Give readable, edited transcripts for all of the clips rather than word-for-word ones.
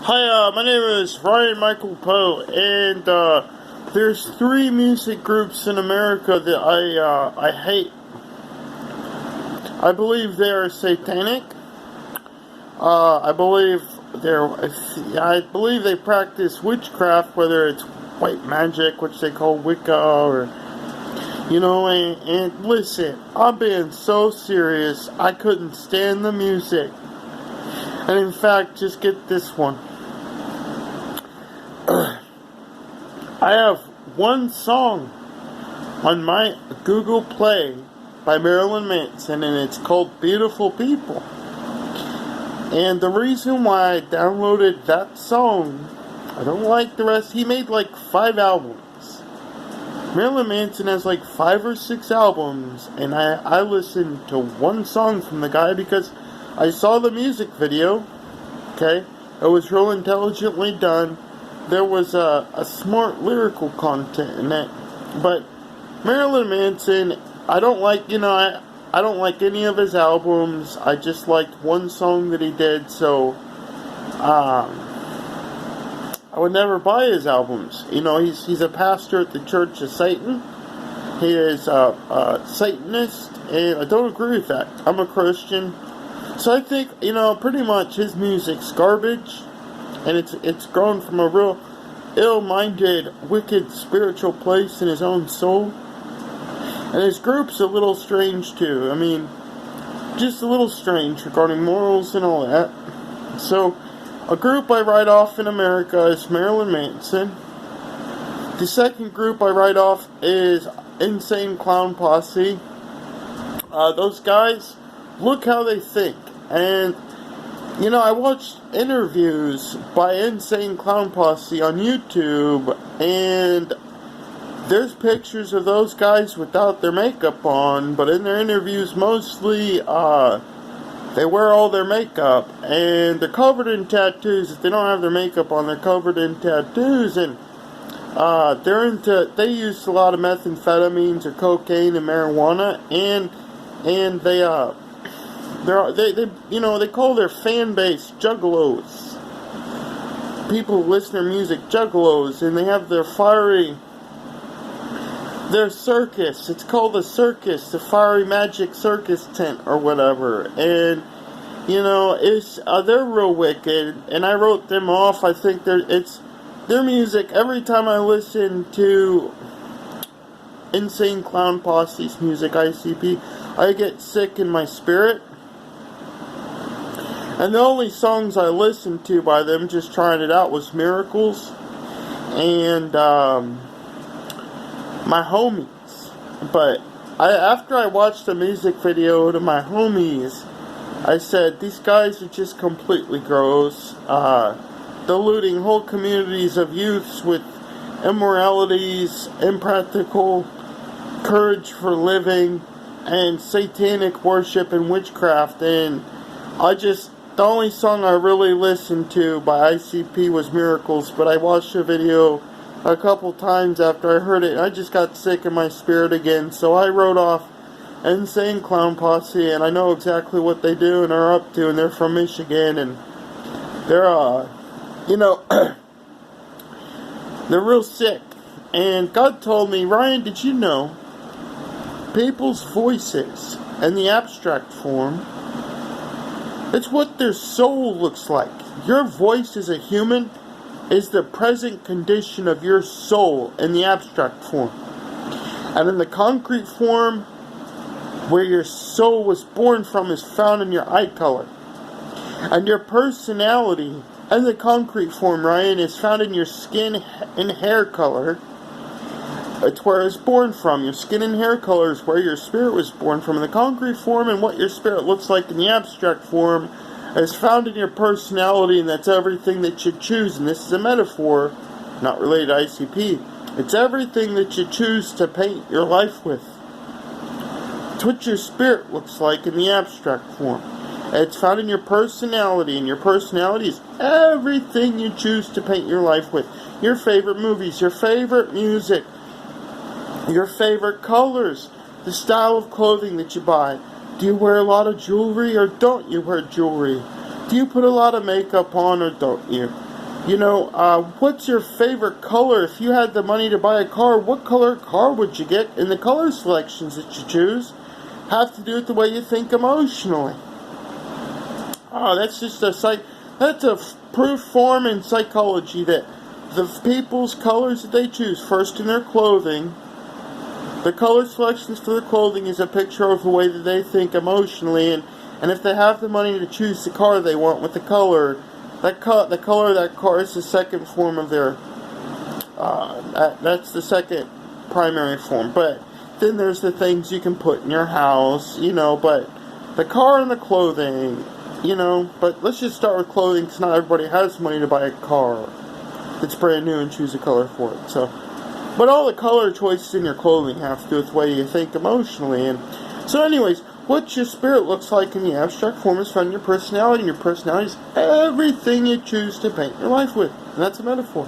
Hi, my name is Ryan Michael Poe, and there's three music groups in America that I hate. I believe they are satanic. I believe I believe they practice witchcraft, whether it's white magic, which they call Wicca, or and listen, I'm being so serious. I couldn't stand the music. And in fact, just get this one. I have one song on my Google Play by Marilyn Manson, and it's called Beautiful People. And the reason why I downloaded that song, I don't like the rest. He made like 5 albums. Marilyn Manson has like 5 or 6 albums, and I listened to one song from the guy because I saw the music video. Okay, it was real intelligently done. There was a smart lyrical content in it, but Marilyn Manson, I don't like, I don't like any of his albums. I just liked one song that he did, so I would never buy his albums. He's a pastor at the Church of Satan. He is a Satanist, and I don't agree with that. I'm a Christian, so I think pretty much his music's garbage. And it's grown from a real ill-minded, wicked spiritual place in his own soul. And his group's a little strange too. I mean, just a little strange regarding morals and all that. So, a group I write off in America is Marilyn Manson. The second group I write off is Insane Clown Posse. Those guys, look how they think. And I watched interviews by Insane Clown Posse on YouTube, and there's pictures of those guys without their makeup on, but in their interviews, mostly, they wear all their makeup, and they're covered in tattoos. If they don't have their makeup on, they're covered in tattoos, and, they use a lot of methamphetamines or cocaine and marijuana, and they call their fan base juggalos. People who listen to their music juggalos, and they have their circus. It's called a circus, the Fiery Magic Circus tent or whatever. And they're real wicked. And I wrote them off. I think it's their music. Every time I listen to Insane Clown Posse's music, ICP, I get sick in my spirit. And the only songs I listened to by them, just trying it out, was Miracles and My Homies. But after I watched the music video to My Homies, I said, these guys are just completely gross, deluding whole communities of youths with immoralities, impractical courage for living, and satanic worship and witchcraft. And the only song I really listened to by ICP was Miracles, but I watched the video a couple times after I heard it, and I just got sick in my spirit again, so I wrote off Insane Clown Posse, and I know exactly what they do and are up to, and they're from Michigan, and they're, they're real sick. And God told me, Ryan, did you know people's voices in the abstract form, it's what their soul looks like. Your voice as a human is the present condition of your soul in the abstract form. And in the concrete form, where your soul was born from, is found in your eye color. And your personality in the concrete form, Ryan, is found in your skin and hair color. It's where it's born from. Your skin and hair color is where your spirit was born from. In the concrete form, and what your spirit looks like in the abstract form is found in your personality, and that's everything that you choose. And this is a metaphor, not related to ICP. It's everything that you choose to paint your life with. It's what your spirit looks like in the abstract form. It's found in your personality, and your personality is everything you choose to paint your life with. Your favorite movies, your favorite music, your favorite colors, the style of clothing that you buy. Do you wear a lot of jewelry or don't you wear jewelry? Do you put a lot of makeup on or don't you? What's your favorite color? If you had the money to buy a car, what color car would you get? And the color selections that you choose have to do with the way you think emotionally. That's just that's a proof form in psychology that the people's colors that they choose first in their clothing, the color selections for their clothing is a picture of the way that they think emotionally, and if they have the money to choose the car they want with the color, the color of that car is the second form of their, that's the second primary form. But then there's the things you can put in your house, but the car and the clothing, but let's just start with clothing, because not everybody has money to buy a car that's brand new and choose a color for it. But all the color choices in your clothing have to do with the way you think emotionally. And so anyways, what your spirit looks like in the abstract form is found in your personality, and your personality is everything you choose to paint your life with. And that's a metaphor.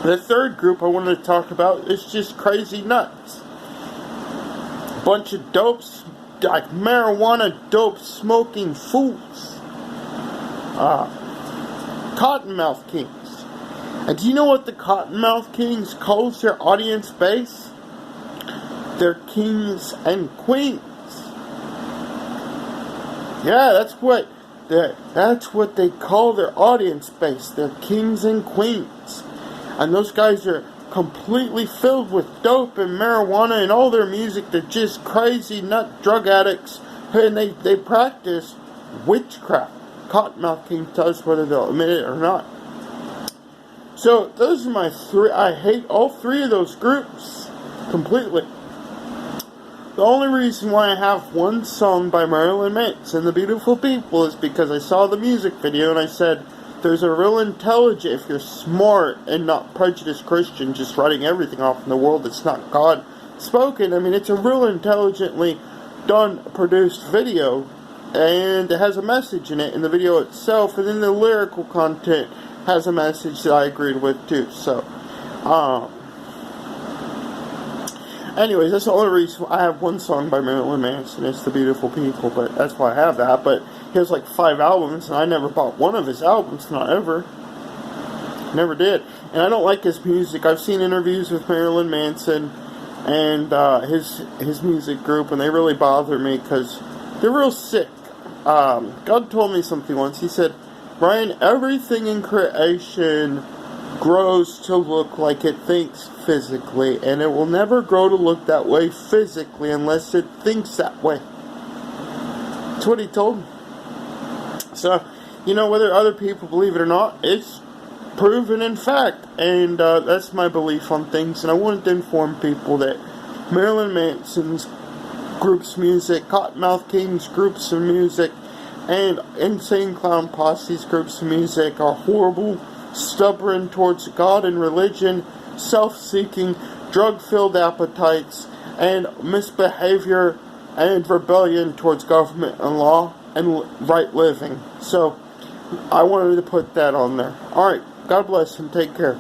The third group I wanted to talk about is just crazy nuts. Bunch of dopes, like marijuana dope smoking fools. Cottonmouth Kings. And do you know what the Cottonmouth Kings calls their audience base? They're kings and queens. Yeah, that's what they call their audience base. They're kings and queens. And those guys are completely filled with dope and marijuana, and all their music, they're just crazy nut drug addicts, and they practice witchcraft. Cottonmouth King tells us whether they'll admit it or not. So those are my three. I hate all three of those groups completely. The only reason why I have one song by Marilyn Manson, The Beautiful People, is because I saw the music video and I said, there's a real intelligent, if you're smart and not prejudiced Christian, just writing everything off in the world that's not God spoken. I mean, it's a real intelligently done, produced video, and it has a message in it in the video itself, and then the lyrical content has a message that I agreed with too. So, anyways, that's the only reason I have one song by Marilyn Manson. It's The Beautiful People, but that's why I have that. But he has like 5 albums, and I never bought one of his albums, not ever. Never did. And I don't like his music. I've seen interviews with Marilyn Manson and his music group, and they really bother me because they're real sick. God told me something once. He said, Brian, everything in creation grows to look like it thinks physically, and it will never grow to look that way physically unless it thinks that way. That's what he told me. So, whether other people believe it or not, it's proven in fact, and that's my belief on things. And I wanted to inform people that Marilyn Manson's group's music, Cottonmouth King's groups of music, and Insane Clown Posse's groups of music are horrible, stubborn towards God and religion, self-seeking, drug-filled appetites, and misbehavior and rebellion towards government and law and right living. So, I wanted to put that on there. Alright, God bless and take care.